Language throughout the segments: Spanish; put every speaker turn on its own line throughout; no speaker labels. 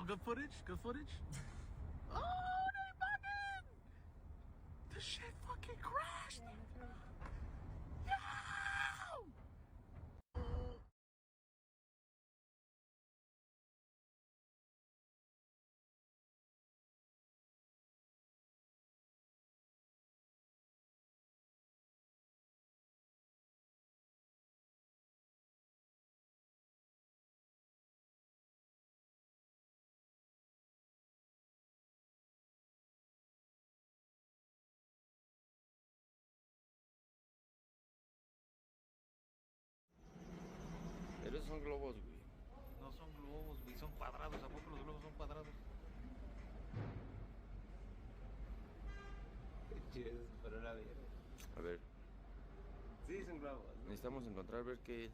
Oh, good footage? Good footage? Oh, they fucking! The shit fucking crashed! Yo!
Pero esos son globos, güey.
No son globos, güey, son cuadrados. ¿A poco los globos son cuadrados?
Chidos, pero la vida.
A ver,
Sí, son globos.
necesitamos encontrar, ver qué es.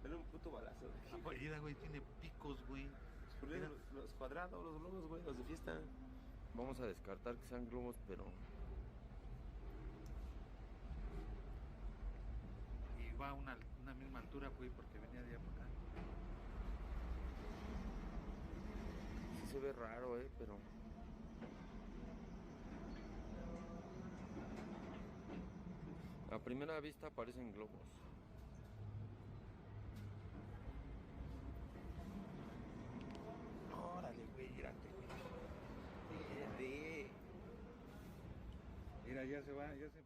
Era un puto balazo.
Mira, güey, tiene picos, güey. Mira.
Los cuadrados, los globos, güey, los de fiesta.
Vamos a descartar que sean globos, pero...
Y va a una misma altura, güey, porque venía de allá para acá.
Sí se ve raro, pero... A primera vista parecen globos.
Órale, güey, mírate, güey.
Fíjate.
Mira, ya se va, ya se...